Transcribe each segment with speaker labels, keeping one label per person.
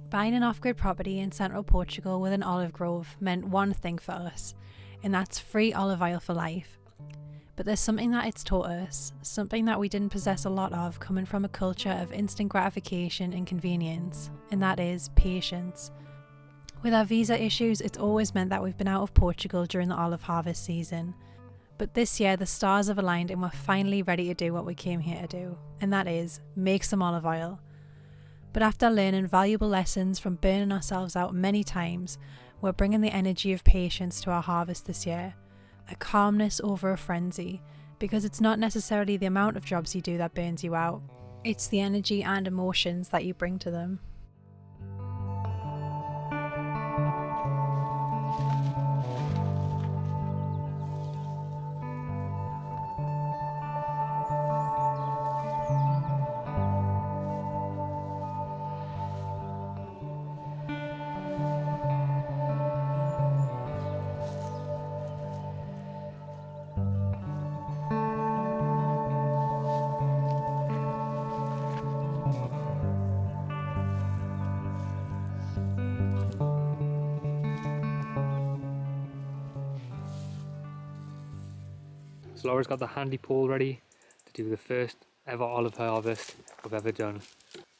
Speaker 1: Buying an off-grid property in central Portugal with an olive grove meant one thing for us, and that's free olive oil for life. But there's something that it's taught us, something that we didn't possess a lot of coming from a culture of instant gratification and convenience, and that is patience. With our visa issues, it's always meant that we've been out of Portugal during the olive harvest season. But this year the stars have aligned and we're finally ready to do what we came here to do, and that is make some olive oil. But after learning valuable lessons from burning ourselves out many times, we're bringing the energy of patience to our harvest this year. A calmness over a frenzy, because it's not necessarily the amount of jobs you do that burns you out, it's the energy and emotions that you bring to them.
Speaker 2: So Laura's got the handy pole ready to do the first ever olive harvest we've ever done.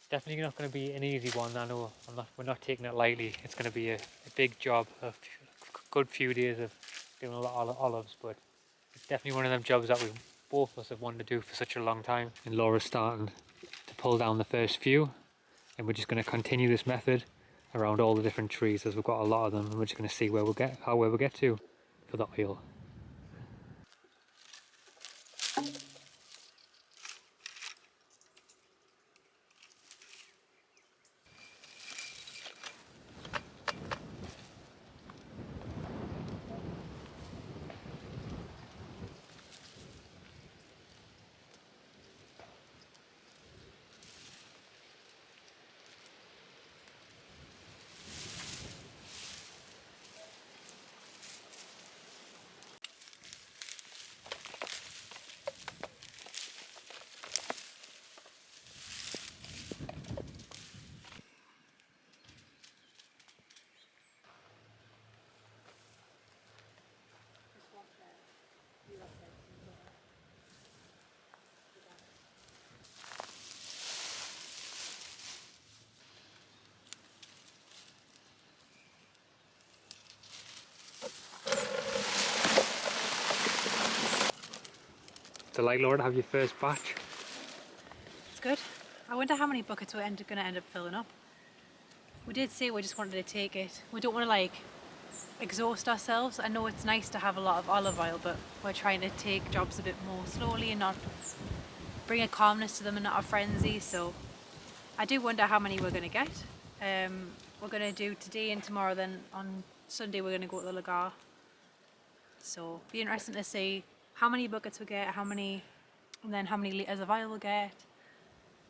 Speaker 2: Definitely not going to be an easy one. I know we're not taking it lightly. It's going to be a big job, a good few days of doing a lot of olives, but it's definitely one of them jobs that we both of us have wanted to do for such a long time. And Laura's starting to pull down the first few, and we're just going to continue this method around all the different trees as we've got a lot of them, and we're just going to see where we'll get to for the oil. So like Laura, to have your first batch.
Speaker 1: It's good. I wonder how many buckets we're going to end up filling up. We did say we just wanted to take it. We don't want to exhaust ourselves. I know it's nice to have a lot of olive oil, but we're trying to take jobs a bit more slowly and not bring a calmness to them and not a frenzy. So I do wonder how many we're going to get. We're going to do today and tomorrow, then on Sunday we're going to go to the lagar. So it'll be interesting to see how many buckets we get, and then how many litres of oil we'll get.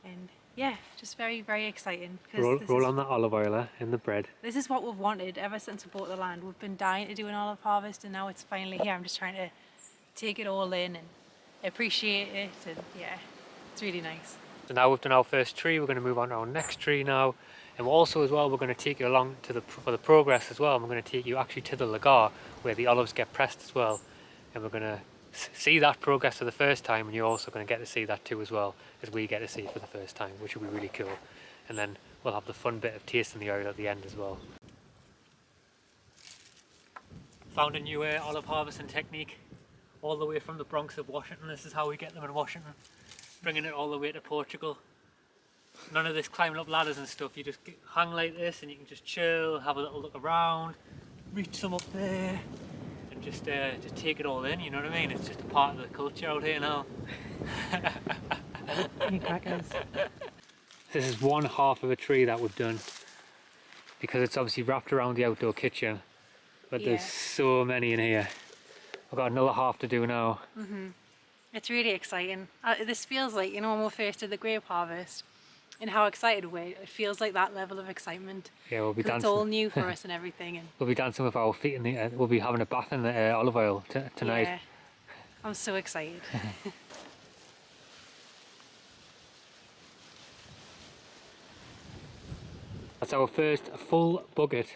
Speaker 1: And yeah, just very, very exciting.
Speaker 2: Roll on that olive oil in the bread.
Speaker 1: This is what we've wanted ever since we bought the land. We've been dying to do an olive harvest, and now it's finally here. I'm just trying to take it all in and appreciate it, and yeah, it's really nice.
Speaker 2: So now we've done our first tree, we're going to move on to our next tree now. And also as well, we're going to take you along for the progress as well. And we're going to take you actually to the lagar where the olives get pressed as well. And we're going to see that progress for the first time, and you're also going to get to see that too as well as we get to see it for the first time, which will be really cool. And then we'll have the fun bit of tasting the oil at the end as well. Found a new olive harvesting technique all the way from the Bronx of Washington. This is how we get them in Washington, bringing it all the way to Portugal. None of this climbing up ladders and stuff. You just hang like this and you can just chill, have a little look around, reach some up there, and just take it all in, you know what I mean? It's just a part of the culture out here now. This is one half of a tree that we've done, because it's obviously wrapped around the outdoor kitchen, but there's so many in here. I've got another half to do now.
Speaker 1: It's really exciting. This feels like, when we first did the grape harvest and how excited we were, it feels like that level of excitement.
Speaker 2: Yeah, we'll be dancing.
Speaker 1: It's all new for us and everything. And
Speaker 2: we'll be dancing with our feet in the we'll be having a bath in the olive oil tonight.
Speaker 1: Yeah, I'm so excited.
Speaker 2: That's our first full bucket.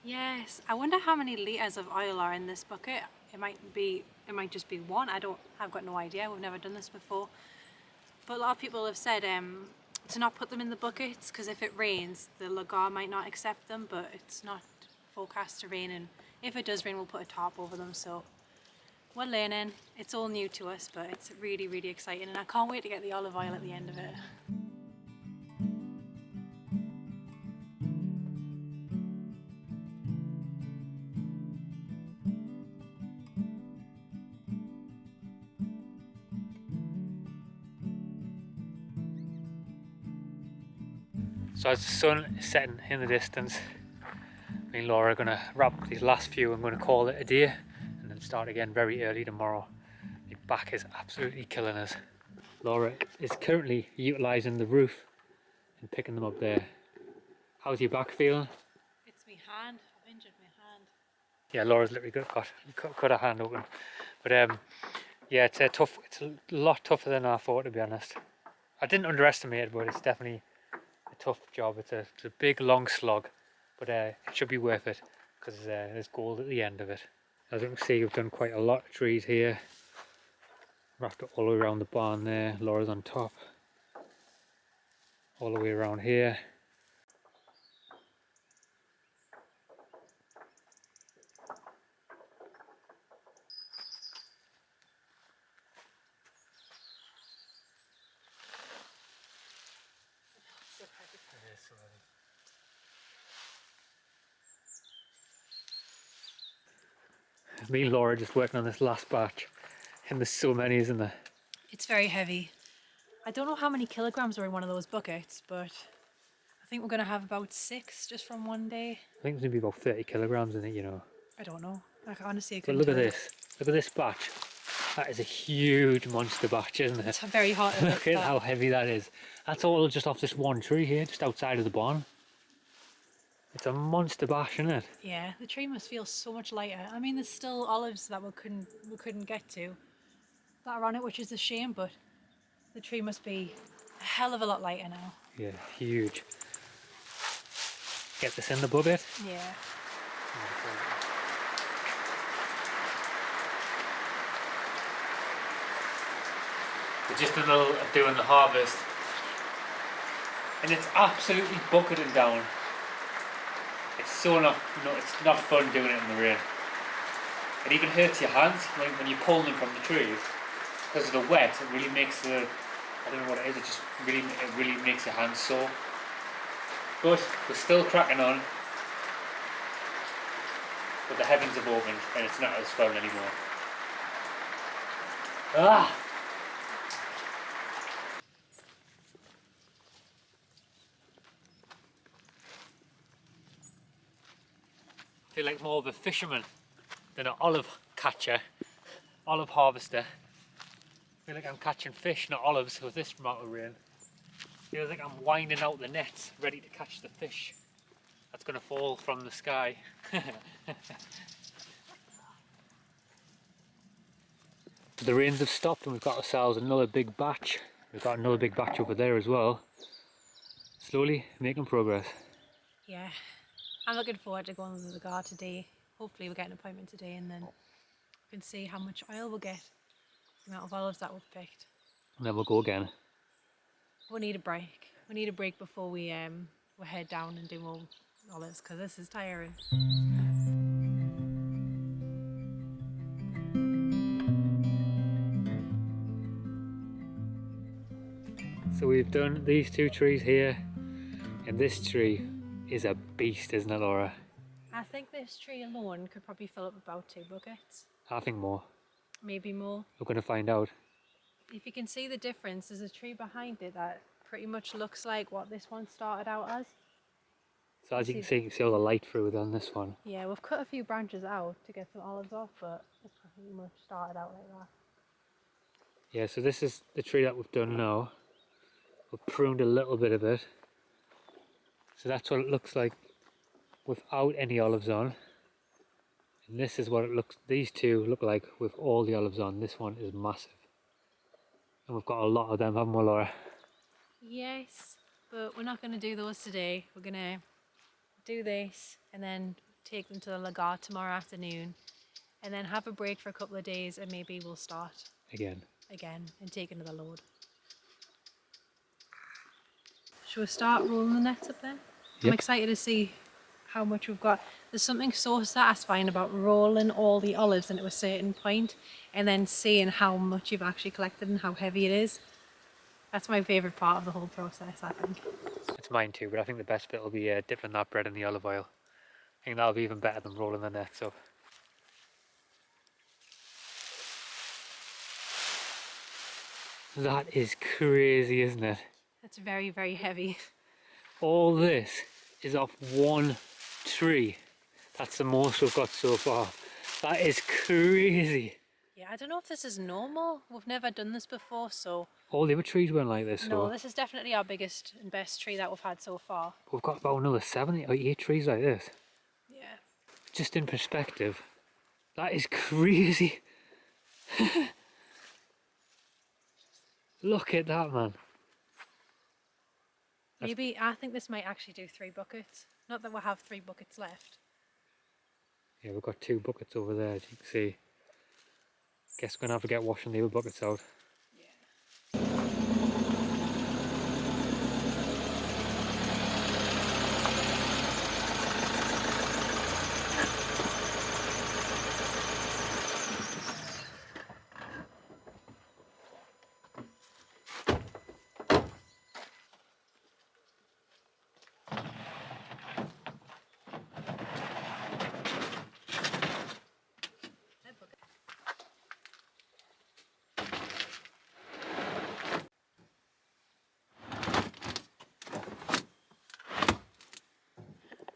Speaker 1: Yes, I wonder how many litres of oil are in this bucket. It might just be one. I've got no idea. We've never done this before. But a lot of people have said to not put them in the buckets because if it rains, the lagar might not accept them, but it's not forecast to rain, and if it does rain, we'll put a tarp over them. So we're learning. It's all new to us, but it's really, really exciting, and I can't wait to get the olive oil at the end of it.
Speaker 2: So as the sun is setting in the distance, me and Laura are going to wrap up these last few. I'm going to call it a day and then start again very early tomorrow. My back is absolutely killing us. Laura is currently utilising the roof and picking them up there. How's your back feeling?
Speaker 1: It's my hand. I've injured my hand.
Speaker 2: Yeah, Laura's literally cut her hand open. But yeah, it's a lot tougher than I thought, to be honest. I didn't underestimate it, but it's definitely a tough job. It's a big long slog, but it should be worth it because there's gold at the end of it. As you can see, we've done quite a lot of trees here. Wrapped it all the way around the barn there. Laura's on top. All the way around here. Me and Laura are just working on this last batch, and there's so many, isn't there?
Speaker 1: It's very heavy. I don't know how many kilograms are in one of those buckets, but I think we're going to have about 6 just from one day.
Speaker 2: I think there's going to be about 30 kilograms in it, you know.
Speaker 1: I don't know. Like, honestly, I
Speaker 2: But
Speaker 1: couldn't
Speaker 2: look at
Speaker 1: tell you.
Speaker 2: this. Look at this batch. That is a huge monster batch, isn't it?
Speaker 1: It's very hard to
Speaker 2: Look at how heavy that is. That's all just off this one tree here, just outside of the barn. It's a monster batch, isn't it?
Speaker 1: Yeah, the tree must feel so much lighter. I mean, there's still olives that we couldn't get to that are on it, which is a shame, but the tree must be a hell of a lot lighter now.
Speaker 2: Yeah, huge. Get this in the bucket.
Speaker 1: Yeah.
Speaker 2: We're just in the middle of doing the harvest, and it's absolutely bucketing down. It's so it's not fun doing it in the rain. It even hurts your hands when you pull them from the trees because of the wet. It really makes I don't know what it is. It really makes your hands sore. But we're still cracking on. But the heavens have opened and it's not as fun anymore. Ah! I feel like more of a fisherman than an olive catcher, olive harvester. I feel like I'm catching fish, not olives, with this amount of rain. Feels like I'm winding out the nets, ready to catch the fish that's going to fall from the sky. The rains have stopped and we've got ourselves another big batch. We've got another big batch over there as well. Slowly making progress.
Speaker 1: Yeah. I'm looking forward to going to the gar today. Hopefully we'll get an appointment today and then we can see how much oil we'll get. The amount of olives that we've picked.
Speaker 2: And then we'll go again.
Speaker 1: We need a break. We need a break before we head down and do more olives because this is tiring.
Speaker 2: So we've done these 2 trees here, and this tree is a beast, isn't it, Laura?
Speaker 1: I think this tree alone could probably fill up about 2 buckets.
Speaker 2: I think more.
Speaker 1: Maybe more.
Speaker 2: We're going to find out.
Speaker 1: If you can see the difference, there's a tree behind it that pretty much looks like what this one started out as.
Speaker 2: So as you can see, you can see all the light through it on this one.
Speaker 1: Yeah, we've cut a few branches out to get some olives off, but it's pretty much started out like that.
Speaker 2: Yeah, so this is the tree that we've done now. We've pruned a little bit of it. So that's what it looks like without any olives on. And this is what it looks, these 2 look like with all the olives on. This one is massive. And we've got a lot of them, haven't we, Laura?
Speaker 1: Yes, but we're not going to do those today. We're going to do this, and then take them to the lagar tomorrow afternoon, and then have a break for a couple of days, and maybe we'll start
Speaker 2: again
Speaker 1: and take another load. Shall we start rolling the nets up then?
Speaker 2: Yep.
Speaker 1: I'm excited to see how much we've got. There's something so satisfying about rolling all the olives into a certain point and then seeing how much you've actually collected and how heavy it is. That's my favourite part of the whole process, I think.
Speaker 2: It's mine too, but I think the best bit will be dipping that bread in the olive oil. I think that'll be even better than rolling the nets up. That is crazy, isn't it?
Speaker 1: It's very, very heavy.
Speaker 2: All this is off one tree. That's the most we've got so far. That is crazy.
Speaker 1: Yeah, I don't know if this is normal. We've never done this before, so...
Speaker 2: All the other trees weren't like this.
Speaker 1: No,
Speaker 2: so
Speaker 1: this is definitely our biggest and best tree that we've had so far.
Speaker 2: we've got about another 7 or 8 trees like this.
Speaker 1: Yeah.
Speaker 2: Just in perspective, that is crazy. Look at that, man.
Speaker 1: Maybe, I think this might actually do 3 buckets. Not that we'll have 3 buckets left.
Speaker 2: Yeah, we've got 2 buckets over there, as you can see. Guess we're going to have to get washing the other buckets out.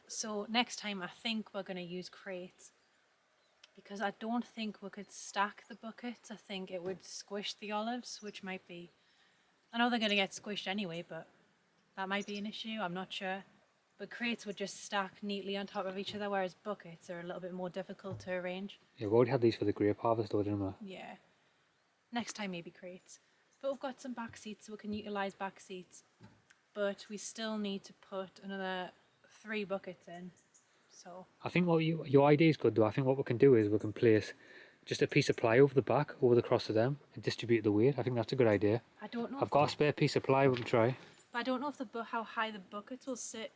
Speaker 1: So next time I think we're going to use crates, because I don't think we could stack the buckets. I think it would squish the olives, which might be... I know they're going to get squished anyway, but that might be an issue, I'm not sure. But crates would just stack neatly on top of each other, whereas buckets are a little bit more difficult to arrange.
Speaker 2: Yeah, we already had these for the grape harvest though, didn't we?
Speaker 1: Yeah. Next time maybe crates. But we've got some back seats, so we can utilise back seats. But we still need to put another 3 buckets in. So
Speaker 2: I think what your idea is good though. I think what we can do is we can place just a piece of ply over the back, over the cross of them, and distribute the weight. I think that's a good idea.
Speaker 1: I don't know.
Speaker 2: I've got a spare piece of ply we can try.
Speaker 1: But I don't know if how high the buckets will sit.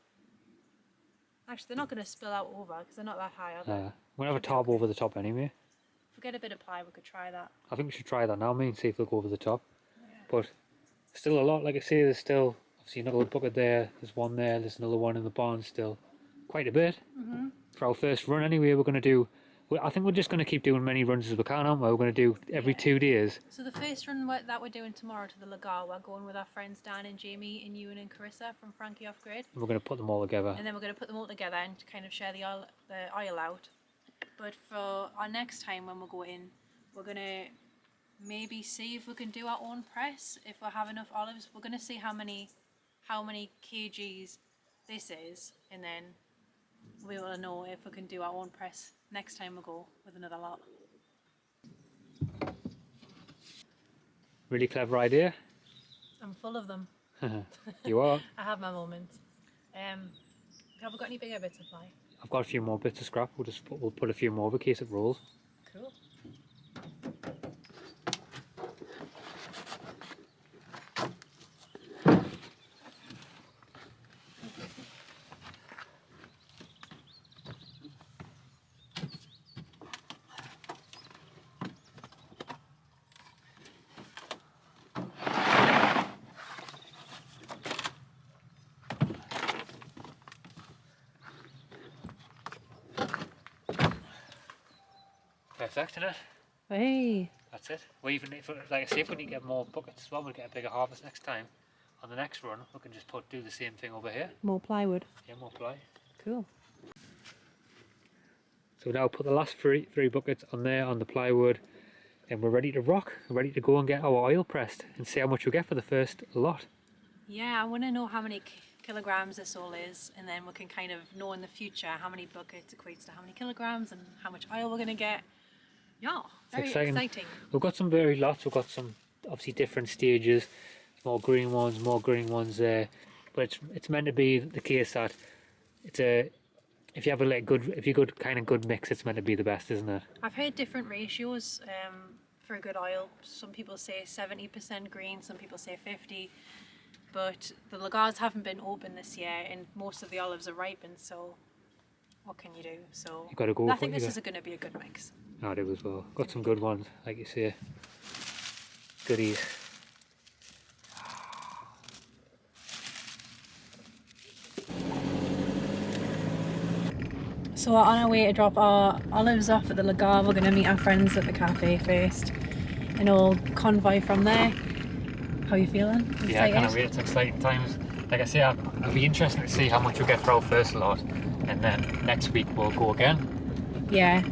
Speaker 1: Actually, they're not going to spill out over because they're not that high, are they?
Speaker 2: We're going to have a tarp over the top anyway.
Speaker 1: If we get a bit of ply, we could try that.
Speaker 2: I think we should try that now, and see if they'll go over the top.
Speaker 1: Yeah.
Speaker 2: But still a lot, like I say, there's still obviously another bucket there, there's one there, there's another one in the barn still. Quite a bit. For our first run anyway, we're going to do... I think we're just going to keep doing many runs as we can, aren't we? We're going to do every 2 days.
Speaker 1: So the first run that we're doing tomorrow to the lagar, we're going with our friends Dan and Jamie and Ewan and Carissa from Frankie Off Grid.
Speaker 2: And we're going to put them all together.
Speaker 1: And then we're going to put them all together and kind of share the oil out. But for our next time when we go in, we're going to maybe see if we can do our own press. If we have enough olives, we're going to see how many kgs this is, and then we will know if we can do our own press next time we go with another lot.
Speaker 2: Really clever idea.
Speaker 1: I'm full of them.
Speaker 2: You are.
Speaker 1: I have my moments. Have we got any bigger bits of ply?
Speaker 2: I've got a few more bits of scrap. We'll put a few more in case it rolls.
Speaker 1: Cool.
Speaker 2: Perfect, isn't it?
Speaker 1: Hey.
Speaker 2: That's it. We even, like I say, if we need to get more buckets as well, we'll get a bigger harvest next time. On the next run, we can just do the same thing over here.
Speaker 1: More plywood.
Speaker 2: Yeah, more ply.
Speaker 1: Cool.
Speaker 2: So now put the last three buckets on there on the plywood, and we're ready to rock. We're ready to go and get our oil pressed and see how much we get for the first lot.
Speaker 1: Yeah, I want to know how many kilograms this all is, and then we can kind of know in the future how many buckets equates to how many kilograms and how much oil we're going to get. Yeah, very exciting.
Speaker 2: We've got some varied lots. We've got some obviously different stages, more green ones there. But it's meant to be the case that it's a if you have if you good kind of good mix, it's meant to be the best, isn't it?
Speaker 1: I've heard different ratios for a good oil. Some people say 70% green, some people say 50. But the lagars haven't been open this year, and most of the olives are ripened. So what can you do? So
Speaker 2: You got to go.
Speaker 1: I think this is going to be a good mix.
Speaker 2: I do as well. Got some good ones, like you say. Goodies.
Speaker 1: So we're on our way to drop our olives off at the lagar. We're going to meet our friends at the cafe first, and all convoy from there. How are you feeling? Excited?
Speaker 2: Yeah, I can't wait. It's exciting times. Like I say, it'll be interesting to see how much we get for our first lot, and then next week we'll go again.
Speaker 1: Yeah.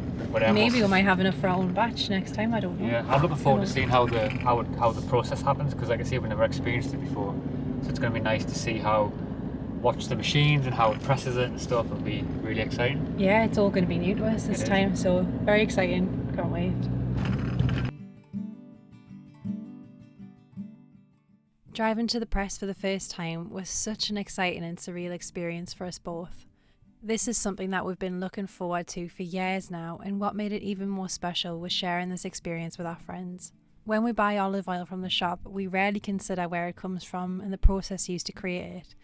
Speaker 1: Maybe we might have enough for our own batch next time. I don't know.
Speaker 2: Yeah, I'm looking forward to seeing how the process happens, because like I say, we've never experienced it before, so it's going to be nice to see watch the machines and how it presses it and stuff. It'll be really exciting.
Speaker 1: Yeah, it's all going to be new to us this time, so very exciting. Can't wait. Driving to the press for the first time was such an exciting and surreal experience for us both. This is something that we've been looking forward to for years now, and what made it even more special was sharing this experience with our friends. When we buy olive oil from the shop, we rarely consider where it comes from and the process used to create it.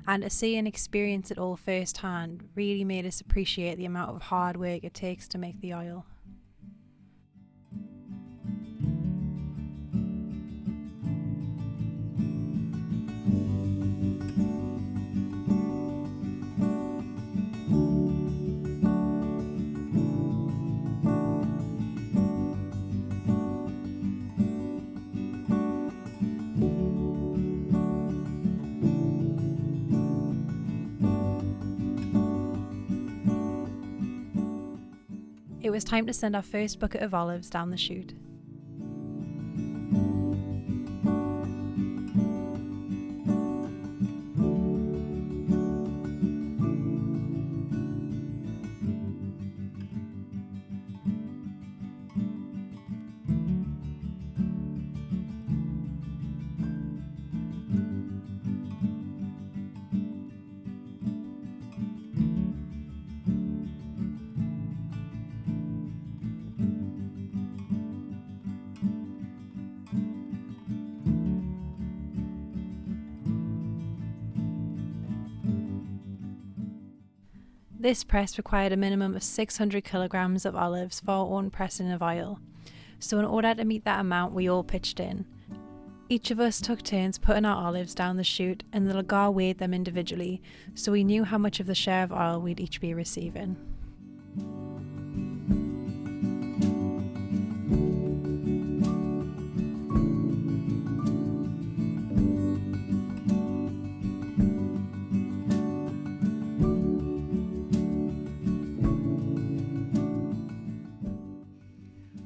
Speaker 1: And to see and experience it all firsthand really made us appreciate the amount of hard work it takes to make the oil. It was time to send our first bucket of olives down the chute. This press required a minimum of 600 kilograms of olives for our own pressing of oil. So in order to meet that amount, we all pitched in. Each of us took turns putting our olives down the chute, and the lagar weighed them individually, so we knew how much of the share of oil we'd each be receiving.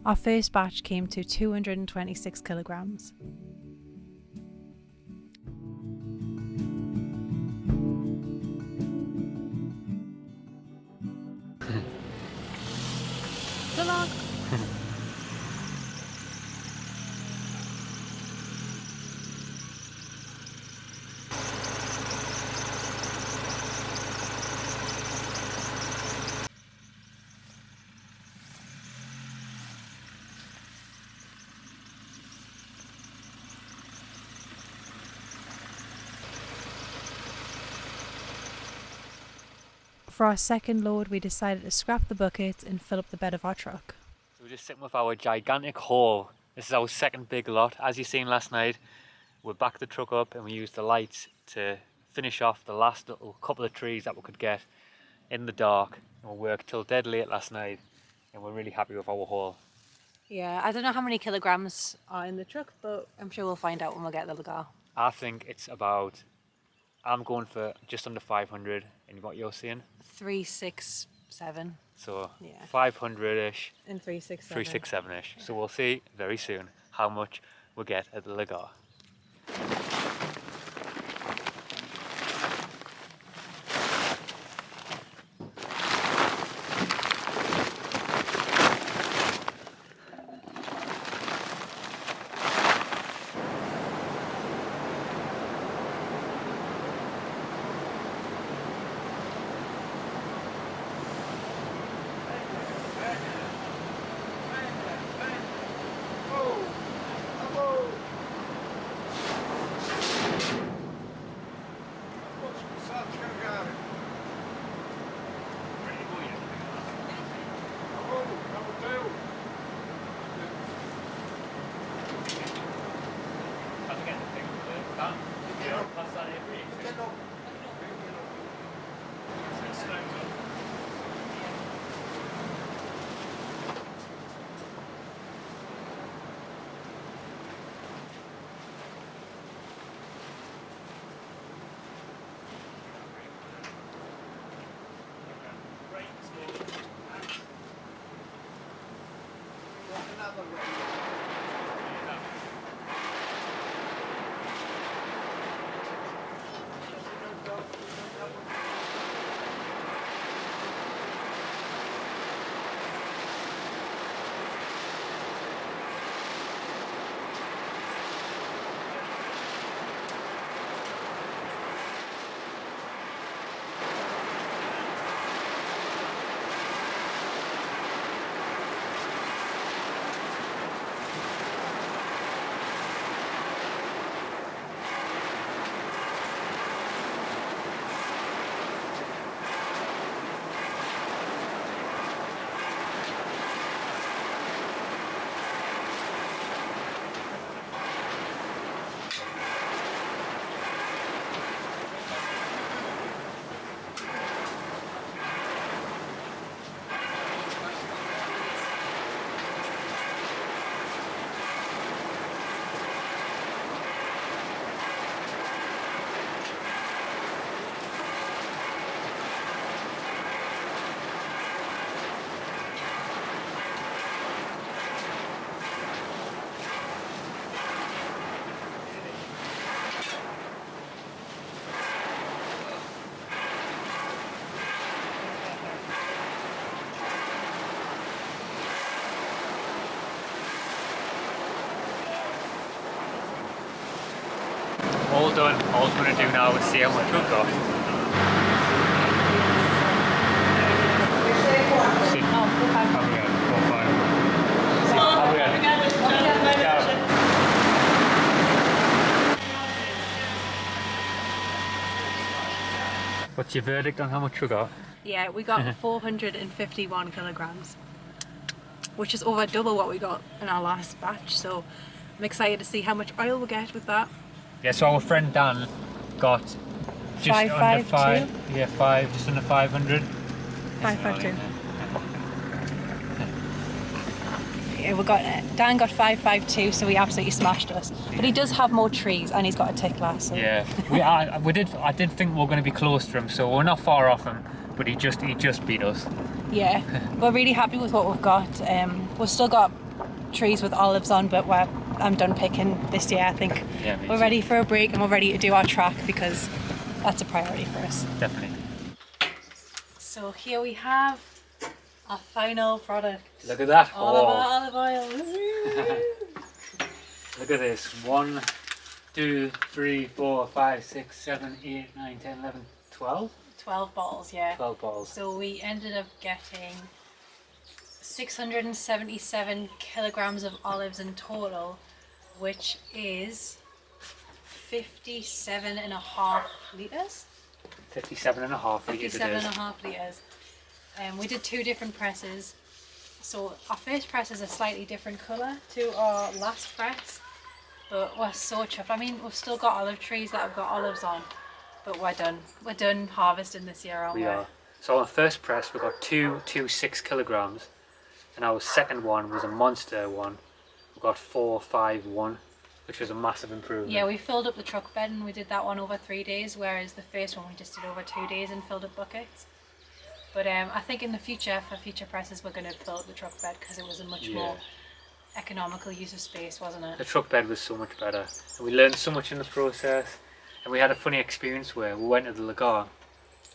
Speaker 1: Our first batch came to 226 kilograms. Good luck! For our second load, we decided to scrap the buckets and fill up the bed of our truck.
Speaker 2: So we're just sitting with our gigantic haul. This is our second big lot. As you seen last night, we backed the truck up and we used the lights to finish off the last little couple of trees that we could get in the dark. And we worked till dead late last night, and we're really happy with our haul.
Speaker 1: Yeah, I don't know how many kilograms are in the truck, but I'm sure we'll find out when we get the lagar.
Speaker 2: I think it's about, I'm going for just under 500, and what you're saying?
Speaker 1: 367.
Speaker 2: So
Speaker 1: yeah.
Speaker 2: 500-ish.
Speaker 1: And 367.
Speaker 2: 367-ish. Yeah. So we'll see very soon how much we'll get at the lagar. all done. All we're going to do now is see how much we've got. See how we get. 4, 5. See how we get. What's your verdict on how much we got?
Speaker 1: Yeah, we got 451 kilograms, which is over double what we got in our last batch. So I'm excited to see how much oil we'll get with that.
Speaker 2: Yeah, so our friend Dan got just under 5. Yeah, 5, just under 500.
Speaker 1: 552. Yeah, Dan got 552, so he absolutely smashed us. But he does have more trees, and he's got a tick glass. So.
Speaker 2: Yeah, I did think we were going to be close to him, so we're not far off him. But he just beat us.
Speaker 1: Yeah, we're really happy with what we've got. We've still got trees with olives on, but I'm done picking this year. I think we're ready for a break, and we're ready to do our track because that's a priority for us.
Speaker 2: Definitely.
Speaker 1: So here we have our final product.
Speaker 2: Look at that.
Speaker 1: All of our olive oil.
Speaker 2: Look at this. 1, 2, 3, 4, 5, 6, 7, 8, 9, 10, 11, 12?
Speaker 1: 12 bottles, yeah.
Speaker 2: 12 bottles.
Speaker 1: So we ended up getting 677 kilograms of olives in total, which is 57.5 litres.
Speaker 2: 57.5 litres.
Speaker 1: 57.5 litres. We did 2 different presses. So our first press is a slightly different colour to our last press, but we're so chuffed. I mean, we've still got olive trees that have got olives on, but we're done. We're done harvesting this year, aren't we?
Speaker 2: We are. So our first press we got 2 6 kilograms, and our second one was a monster one. We got 4, 5, 1, which was a massive improvement.
Speaker 1: Yeah, we filled up the truck bed and we did that one over 3 days, whereas the first one we just did over 2 days and filled up buckets. But I think in the future, for future presses, we're going to fill up the truck bed because it was a much more economical use of space, wasn't it?
Speaker 2: The truck bed was so much better, and we learned so much in the process. And we had a funny experience where we went to the Lagar,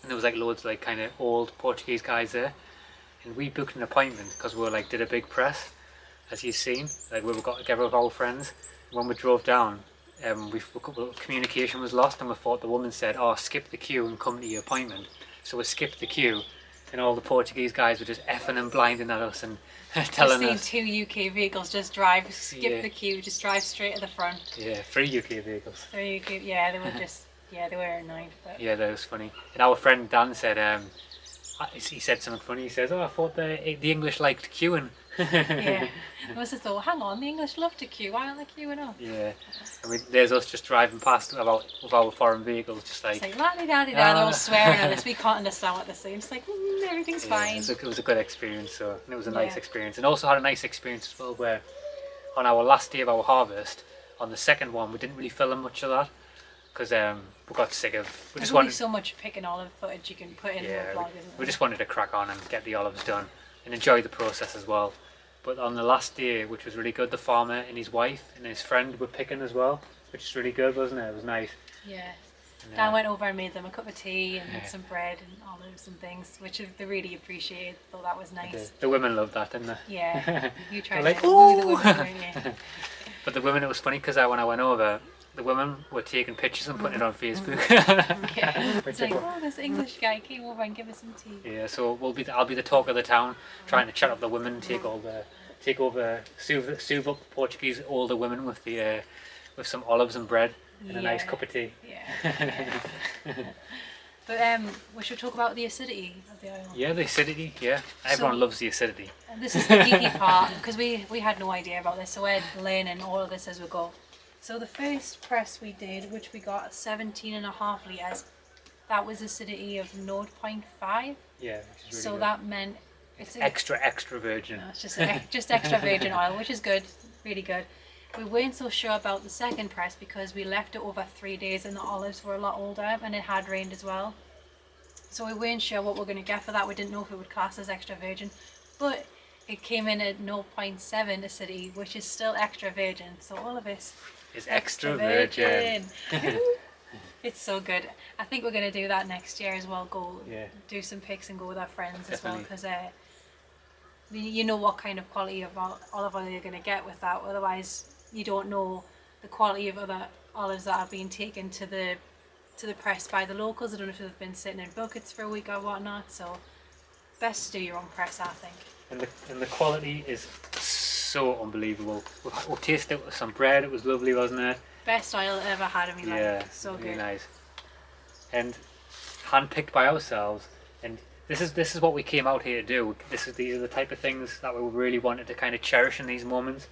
Speaker 2: and there was like loads of like kind of old Portuguese guys there, and we booked an appointment because we did a big press, as you've seen. Like we got together with our friends. When we drove down, communication was lost, and we thought the woman said, "Oh, skip the queue and come to your appointment." So we skipped the queue. And all the Portuguese guys were just effing and blinding at us and telling us.
Speaker 1: Just seen 2 UK vehicles just skip the queue, just drive straight to the front.
Speaker 2: Yeah, 3 UK vehicles.
Speaker 1: 3 UK, yeah, they were just, they were annoyed. But.
Speaker 2: Yeah, that was funny. And our friend Dan said, he said something funny. He says, "Oh, I thought the English liked queuing."
Speaker 1: Yeah, I must have thought, hang on, the English love to queue, why aren't they queuing up?
Speaker 2: Yeah, and there's us just driving past with our foreign vehicles, just like...
Speaker 1: It's like, la-di-da-di-da, they're all swearing at us, we can't understand what they're saying. It's like, everything's fine.
Speaker 2: It was a good experience, and it was a nice experience. And also had a nice experience as well, where on our last day of our harvest, on the second one, we didn't really film much of that, because we got sick of...
Speaker 1: There's only so much picking olive footage you can put in the vlog, isn't there?
Speaker 2: We just wanted to crack on and get the olives done and enjoy the process as well. But on the last day, which was really good, the farmer and his wife and his friend were picking as well, which is really good, wasn't it? It was nice.
Speaker 1: Yeah. Dan went over and made them a cup of tea and some bread and olives and things, which they really appreciated. Thought that was nice.
Speaker 2: The women loved that, didn't they?
Speaker 1: Yeah. You tried
Speaker 2: like,
Speaker 1: to woo the women, weren't you?
Speaker 2: But the women, it was funny because when I went over, the women were taking pictures and putting it on Facebook.
Speaker 1: Yeah. It's like, oh, this English guy came over and gave us some tea.
Speaker 2: Yeah, so I'll be the talk of the town, trying to chat up the women, take over, soothe up the Portuguese older women with some olives and bread and a nice cup of tea.
Speaker 1: Yeah. But we should talk about the acidity of the oil.
Speaker 2: Yeah, the acidity. Yeah, everyone loves the acidity.
Speaker 1: And this is the geeky part because we had no idea about this, so we're learning all of this as we go. So the first press we did, which we got 17.5 litres, that was acidity of 0.5.
Speaker 2: Yeah, which is really
Speaker 1: so
Speaker 2: good.
Speaker 1: That meant
Speaker 2: it's extra virgin.
Speaker 1: No, it's just extra virgin oil, which is good, really good. We weren't so sure about the second press because we left it over 3 days and the olives were a lot older and it had rained as well. So we weren't sure what we were going to get for that. We didn't know if it would class as extra virgin, but it came in at 0.7 acidity, which is still extra virgin. So all of this
Speaker 2: is extra virgin.
Speaker 1: It's so good. I think we're going to do that next year as well. Do some picks and go with our friends as well, because you know what kind of quality of olive oil you're going to get with that. Otherwise, you don't know the quality of other olives that have been taken to the press by the locals. I don't know if they've been sitting in buckets for a week or whatnot. So best to do your own press, I think.
Speaker 2: And the quality is so unbelievable. We've tasted it with some bread. It was lovely, wasn't it?
Speaker 1: Best oil I ever had in my life. So
Speaker 2: really
Speaker 1: good.
Speaker 2: Nice. And handpicked by ourselves. And this is what we came out here to do. These are the type of things that we really wanted to kind of cherish in these moments.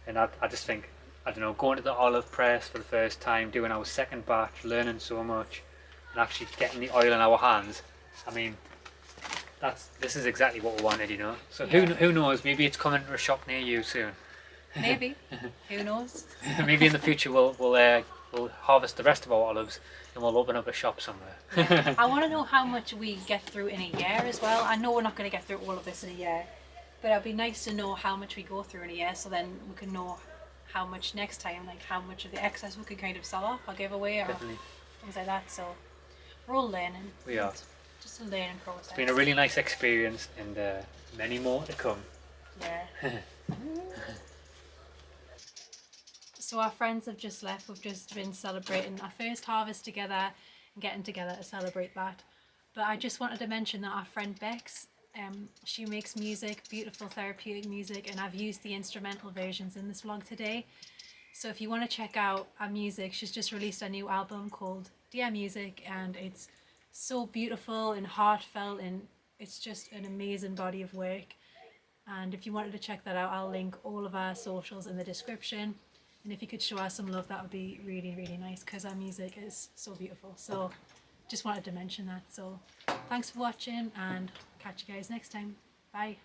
Speaker 2: And I just think, I don't know, going to the olive press for the first time, doing our second batch, learning so much, and actually getting the oil in our hands. I mean, this is exactly what we wanted, you know. So who knows? Maybe it's coming to a shop near you soon.
Speaker 1: Maybe. Who knows?
Speaker 2: Maybe in the future we'll harvest the rest of our olives and we'll open up a shop somewhere.
Speaker 1: Yeah. I want to know how much we get through in a year as well. I know we're not going to get through all of this in a year, but it'd be nice to know how much we go through in a year, so then we can know how much next time, like how much of the excess we could kind of sell off or give away or
Speaker 2: Definitely.
Speaker 1: things like that. So we're all learning.
Speaker 2: We are.
Speaker 1: Just a learning process.
Speaker 2: It's been a really nice experience and many more to come.
Speaker 1: Yeah. So our friends have just left. We've just been celebrating our first harvest together and getting together to celebrate that. But I just wanted to mention that our friend Bex, she makes music, beautiful therapeutic music, and I've used the instrumental versions in this vlog today. So if you want to check out our music, she's just released a new album called Dear Music, and it's so beautiful and heartfelt, and it's just an amazing body of work. And if you wanted to check that out, I'll link all of our socials in the description. And if you could show us some love, that would be really, really nice, because our music is so beautiful. So just wanted to mention that. So thanks for watching, and catch you guys next time. Bye.